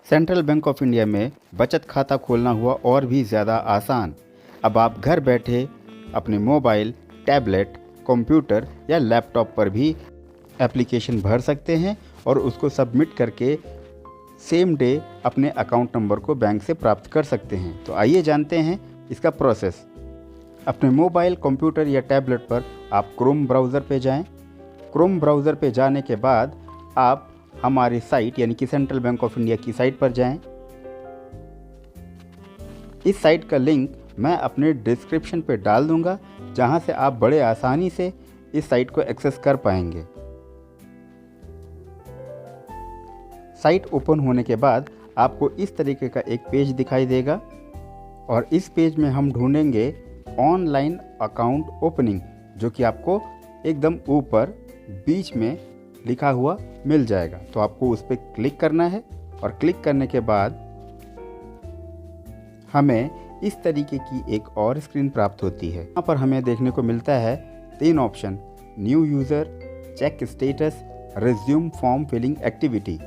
Central bank of India में बचत खाता खोलना हुआ और भी ज़्यादा आसान। अब आप घर बैठे अपने मोबाइल, टैबलेट, कंप्यूटर या लैपटॉप पर भी एप्लीकेशन भर सकते हैं और उसको सबमिट करके सेम डे अपने अकाउंट नंबर को बैंक से प्राप्त कर सकते हैं। तो आइए जानते हैं इसका प्रोसेस। अपने मोबाइल, कंप्यूटर या टैबलेट पर आप क्रोम ब्राउज़र पे जाएं। क्रोम ब्राउज़र पे जाने के बाद आप हमारी साइट यानी कि सेंट्रल बैंक ऑफ इंडिया की साइट पर जाएं। इस साइट का लिंक मैं अपने डिस्क्रिप्शन पे डाल दूंगा, जहां से आप बड़े आसानी से इस साइट को एक्सेस कर पाएंगे। साइट ओपन होने के बाद आपको इस तरीके का एक पेज दिखाई देगा और इस पेज में हम ढूंढेंगे ऑनलाइन अकाउंट ओपनिंग, जो कि आपको एकदम ऊपर बीच में लिखा हुआ मिल जाएगा। तो आपको उस पर क्लिक करना है और क्लिक करने के बाद हमें इस तरीके की एक और स्क्रीन प्राप्त होती है। यहाँ पर हमें देखने को मिलता है 3 option: new user, check status, resume form filling activity.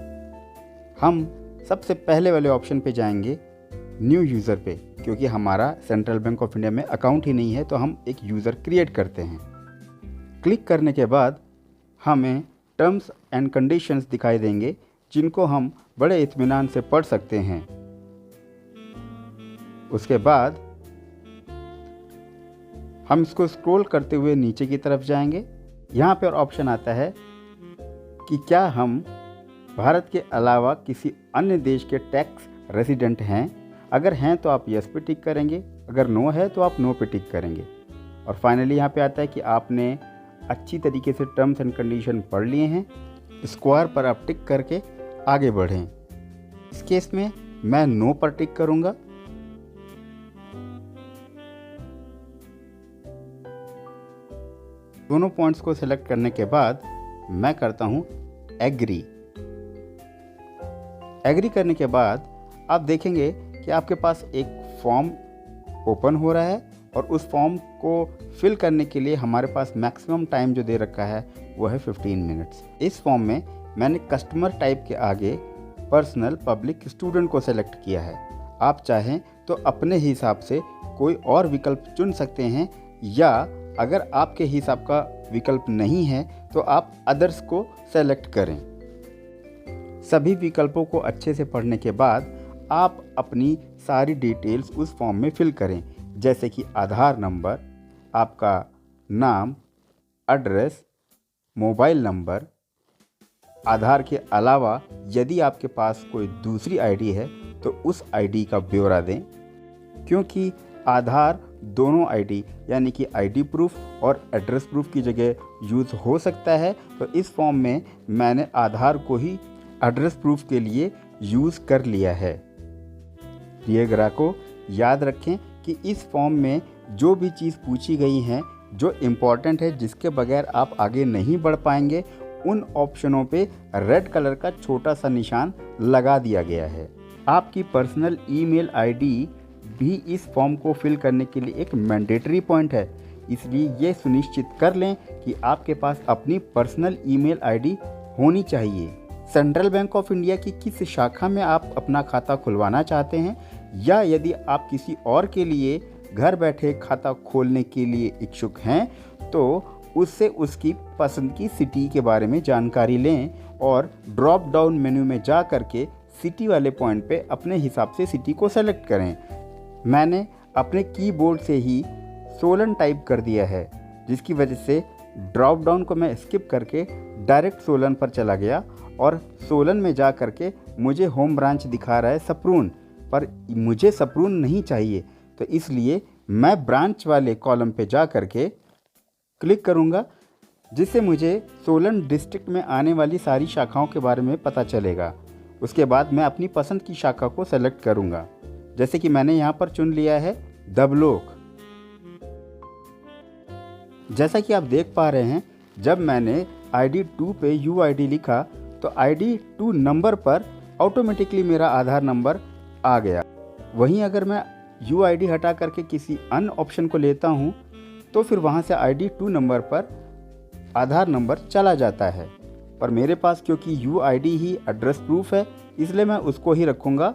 हम सबसे पहले वाले ऑप्शन पे जाएंगे, न्यू यूज़र पे, क्योंकि हमारा सेंट्रल बैंक ऑफ इंडिया में अकाउंट ही नहीं है, तो हम एक यूज़र क्रिएट करते हैं। क्लिक करने के बाद हमें टर्म्स एंड कंडीशंस दिखाई देंगे, जिनको हम बड़े इत्मीनान से पढ़ सकते हैं। उसके बाद हम इसको स्क्रॉल करते हुए नीचे की तरफ जाएंगे। यहाँ पर ऑप्शन आता है कि क्या हम भारत के अलावा किसी अन्य देश के टैक्स रेसिडेंट हैं। अगर हैं तो आप यस पे टिक करेंगे, अगर नो है तो आप नो पे टिक करेंगे। और फाइनली यहाँ पे आता है कि आपने अच्छी तरीके से टर्म्स एंड कंडीशन पढ़ लिए हैं। स्क्वायर पर आप टिक करके आगे बढ़ें। इस केस में मैं नो पर टिक करूंगा। दोनों पॉइंट्स को सिलेक्ट करने के बाद मैं करता हूं एग्री। एग्री करने के बाद आप देखेंगे कि आपके पास एक फॉर्म ओपन हो रहा है और उस फॉर्म को फिल करने के लिए हमारे पास मैक्सिमम टाइम जो दे रखा है वो है 15 मिनट्स। इस फॉर्म में मैंने कस्टमर टाइप के आगे पर्सनल, पब्लिक, स्टूडेंट को सेलेक्ट किया है। आप चाहें तो अपने हिसाब से कोई और विकल्प चुन सकते हैं, या अगर आपके हिसाब का विकल्प नहीं है तो आप अदर्स को सेलेक्ट करें। सभी विकल्पों को अच्छे से पढ़ने के बाद आप अपनी सारी डिटेल्स उस फॉर्म में फिल करें, जैसे कि आधार नंबर, आपका नाम, एड्रेस, मोबाइल नंबर। आधार के अलावा यदि आपके पास कोई दूसरी आईडी है तो उस आईडी का ब्यौरा दें, क्योंकि आधार दोनों आईडी यानी कि आईडी प्रूफ और एड्रेस प्रूफ की जगह यूज़ हो सकता है। तो इस फॉर्म में मैंने आधार को ही एड्रेस प्रूफ के लिए यूज़ कर लिया है। प्रिय ग्राहकों, याद रखें कि इस फॉर्म में जो भी चीज़ पूछी गई हैं, जो इम्पॉर्टेंट है, जिसके बगैर आप आगे नहीं बढ़ पाएंगे, उन ऑप्शनों पे रेड कलर का छोटा सा निशान लगा दिया गया है। आपकी पर्सनल ईमेल आईडी भी इस फॉर्म को फिल करने के लिए एक मैंडेटरी पॉइंट है, इसलिए ये सुनिश्चित कर लें कि आपके पास अपनी पर्सनल ईमेल आईडी होनी चाहिए। सेंट्रल बैंक ऑफ इंडिया की किस शाखा में आप अपना खाता खुलवाना चाहते हैं, या यदि आप किसी और के लिए घर बैठे खाता खोलने के लिए इच्छुक हैं, तो उससे उसकी पसंद की सिटी के बारे में जानकारी लें और ड्रॉप डाउन मेन्यू में जा करके सिटी वाले पॉइंट पे अपने हिसाब से सिटी को सेलेक्ट करें। मैंने अपने कीबोर्ड से ही सोलन टाइप कर दिया है, जिसकी वजह से ड्रॉप डाउन को मैं स्किप करके डायरेक्ट सोलन पर चला गया और सोलन में जा करके मुझे होम ब्रांच दिखा रहा है सप्रून, पर मुझे सप्रून नहीं चाहिए। तो इसलिए मैं ब्रांच वाले कॉलम पे जा करके क्लिक करूँगा, जिससे मुझे सोलन डिस्ट्रिक्ट में आने वाली सारी शाखाओं के बारे में पता चलेगा। उसके बाद मैं अपनी पसंद की शाखा को सेलेक्ट करूँगा, जैसे कि मैंने यहाँ पर चुन लिया है दबलोक। जैसा कि आप देख पा रहे हैं, जब मैंने ID 2 पे UID लिखा तो ID 2 नंबर पर ऑटोमेटिकली मेरा आधार नंबर आ गया। वहीं अगर मैं UID हटा करके किसी अन्य ऑप्शन को लेता हूं, तो फिर वहां से ID 2 नंबर पर आधार नंबर चला जाता है। पर मेरे पास क्योंकि UID ही एड्रेस प्रूफ है, इसलिए मैं उसको ही रखूँगा।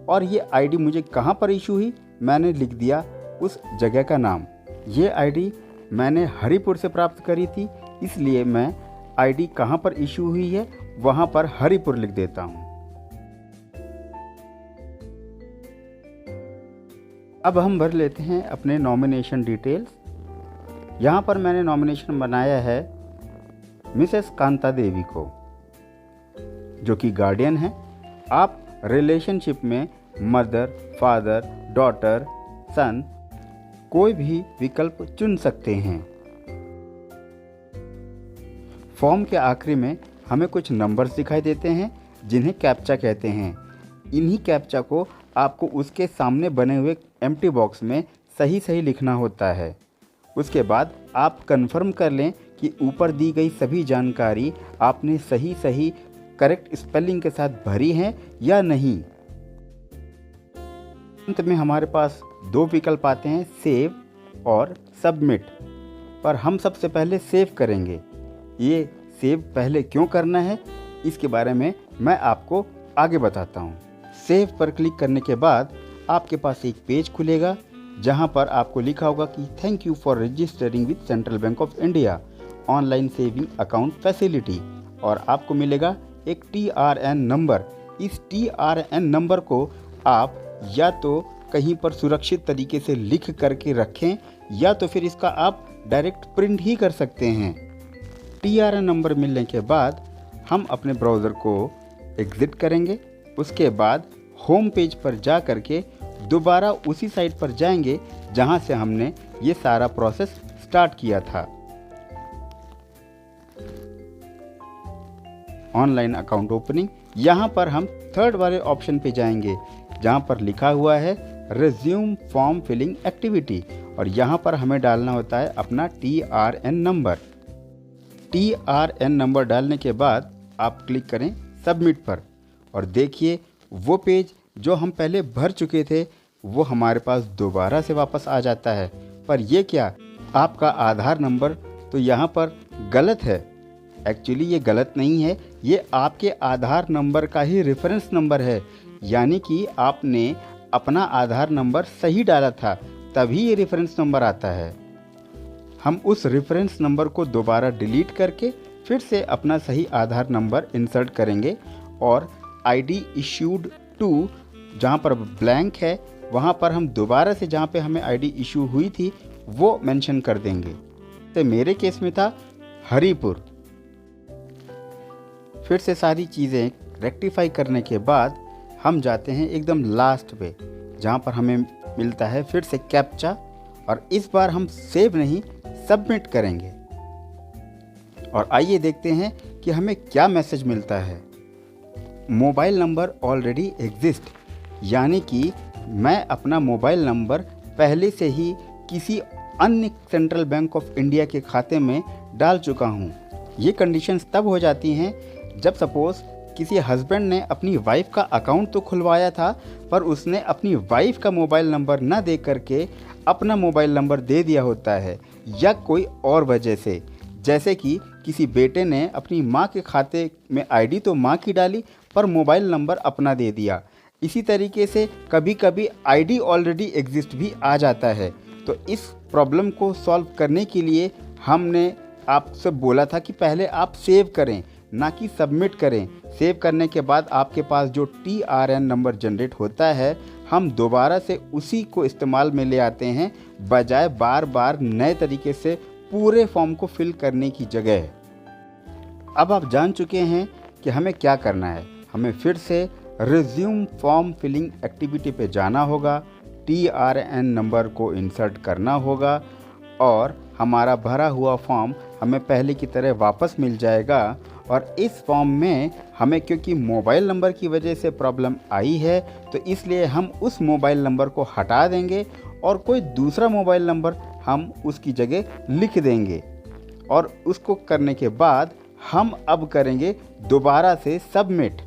और ये आईडी मुझे कहाँ पर इशू हुई, मैंने लिख दिया उस जगह का नाम। ये आईडी मैंने हरिपुर से प्राप्त करी थी, इसलिए मैं आईडी कहाँ पर इशू हुई है वहाँ पर हरिपुर लिख देता हूँ। अब हम भर लेते हैं अपने नॉमिनेशन डिटेल्स। यहाँ पर मैंने नॉमिनेशन बनाया है मिसेस कांता देवी को, जो कि गार्डियन है। आप रिलेशनशिप में मदर, फादर, डॉटर, सन कोई भी विकल्प चुन सकते हैं। फॉर्म के आखिरी में हमें कुछ नंबर्स दिखाई देते हैं जिन्हें कैप्चा कहते हैं। इन्हीं कैप्चा को आपको उसके सामने बने हुए एम्प्टी बॉक्स में सही सही लिखना होता है। उसके बाद आप कंफर्म कर लें कि ऊपर दी गई सभी जानकारी आपने सही सही करेक्ट स्पेलिंग के साथ भरी है या नहीं। अंत में हमारे पास दो विकल्प आते हैं, सेव और सबमिट। पर हम सबसे पहले सेव करेंगे। ये सेव पहले क्यों करना है इसके बारे में मैं आपको आगे बताता हूँ। सेव पर क्लिक करने के बाद आपके पास एक पेज खुलेगा जहाँ पर आपको लिखा होगा कि thank you for registering with central bank of India online saving account facility, और आपको मिलेगा एक TRN नंबर। इस TRN नंबर को आप या तो कहीं पर सुरक्षित तरीके से लिख करके रखें या तो फिर इसका आप डायरेक्ट प्रिंट ही कर सकते हैं। TRN नंबर मिलने के बाद हम अपने ब्राउज़र को एग्ज़िट करेंगे। उसके बाद होम पेज पर जा करके दोबारा उसी साइट पर जाएंगे जहां से हमने ये सारा प्रोसेस स्टार्ट किया था। ऑनलाइन अकाउंट ओपनिंग, यहाँ पर हम थर्ड वाले ऑप्शन पे जाएंगे जहाँ पर लिखा हुआ है रिज्यूम फॉर्म फिलिंग एक्टिविटी, और यहाँ पर हमें डालना होता है अपना TRN नंबर। TRN नंबर डालने के बाद आप क्लिक करें सबमिट पर, और देखिए वो पेज जो हम पहले भर चुके थे वो हमारे पास दोबारा से वापस आ जाता है। पर ये क्या, आपका आधार नंबर तो यहाँ पर गलत है। एक्चुअली ये गलत नहीं है, ये आपके आधार नंबर का ही रेफरेंस नंबर है, यानी कि आपने अपना आधार नंबर सही डाला था तभी ये रेफरेंस नंबर आता है। हम उस रेफरेंस नंबर को दोबारा डिलीट करके फिर से अपना सही आधार नंबर इंसर्ट करेंगे और आईडी इश्यूड टू जहाँ पर ब्लैंक है वहाँ पर हम दोबारा से जहाँ पे हमें आईडी इशू हुई थी वो मेंशन कर देंगे। तो मेरे केस में था हरिपुर। फिर से सारी चीज़ें रेक्टिफाई करने के बाद हम जाते हैं एकदम लास्ट पे जहाँ पर हमें मिलता है फिर से कैप्चा, और इस बार हम सेव नहीं सबमिट करेंगे। और आइए देखते हैं कि हमें क्या मैसेज मिलता है। मोबाइल नंबर ऑलरेडी एग्जिस्ट, यानी कि मैं अपना मोबाइल नंबर पहले से ही किसी अन्य सेंट्रल बैंक ऑफ इंडिया के खाते में डाल चुका हूँ। ये कंडीशंस तब हो जाती हैं जब सपोज़ किसी हस्बैंड ने अपनी वाइफ का अकाउंट तो खुलवाया था पर उसने अपनी वाइफ का मोबाइल नंबर ना दे करके अपना मोबाइल नंबर दे दिया होता है, या कोई और वजह से, जैसे कि किसी बेटे ने अपनी माँ के खाते में आईडी तो माँ की डाली पर मोबाइल नंबर अपना दे दिया। इसी तरीके से कभी कभी आईडी ऑलरेडी एग्जिस्ट भी आ जाता है। तो इस प्रॉब्लम को सॉल्व करने के लिए हमने आपसे बोला था कि पहले आप सेव करें ना कि सबमिट करें। सेव करने के बाद आपके पास जो TRN नंबर जनरेट होता है हम दोबारा से उसी को इस्तेमाल में ले आते हैं, बजाय बार बार नए तरीके से पूरे फॉर्म को फिल करने की जगह। अब आप जान चुके हैं कि हमें क्या करना है। हमें फिर से रिज्यूम फॉर्म फिलिंग एक्टिविटी पे जाना होगा, TRN नंबर को इंसर्ट करना होगा और हमारा भरा हुआ फॉर्म हमें पहले की तरह वापस मिल जाएगा। और इस फॉर्म में हमें क्योंकि मोबाइल नंबर की वजह से प्रॉब्लम आई है तो इसलिए हम उस मोबाइल नंबर को हटा देंगे और कोई दूसरा मोबाइल नंबर हम उसकी जगह लिख देंगे। और उसको करने के बाद हम अब करेंगे दोबारा से सबमिट,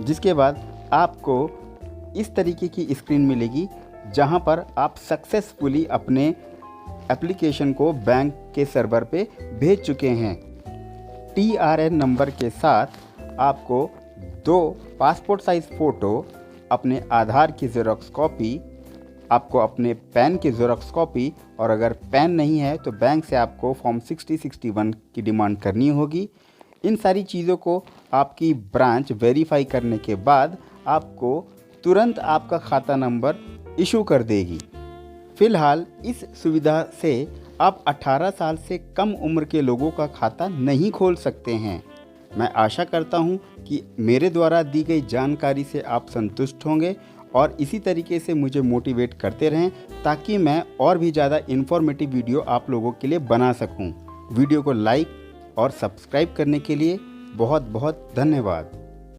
जिसके बाद आपको इस तरीके की स्क्रीन मिलेगी जहां पर आप सक्सेसफुली अपने एप्लीकेशन को बैंक के सर्वर पे भेज चुके हैं। TRN नंबर के साथ आपको 2 पासपोर्ट साइज़ फ़ोटो, अपने आधार की ज़ेरॉक्स कॉपी, आपको अपने पैन की ज़ेरॉक्स कॉपी, और अगर पैन नहीं है तो बैंक से आपको फॉर्म 6061 की डिमांड करनी होगी। इन सारी चीज़ों को आपकी ब्रांच वेरीफाई करने के बाद आपको तुरंत आपका खाता नंबर इशू कर देगी। फ़िलहाल इस सुविधा से आप 18 साल से कम उम्र के लोगों का खाता नहीं खोल सकते हैं। मैं आशा करता हूं कि मेरे द्वारा दी गई जानकारी से आप संतुष्ट होंगे और इसी तरीके से मुझे मोटिवेट करते रहें ताकि मैं और भी ज़्यादा इन्फॉर्मेटिव वीडियो आप लोगों के लिए बना सकूं। वीडियो को लाइक और सब्सक्राइब करने के लिए बहुत बहुत धन्यवाद।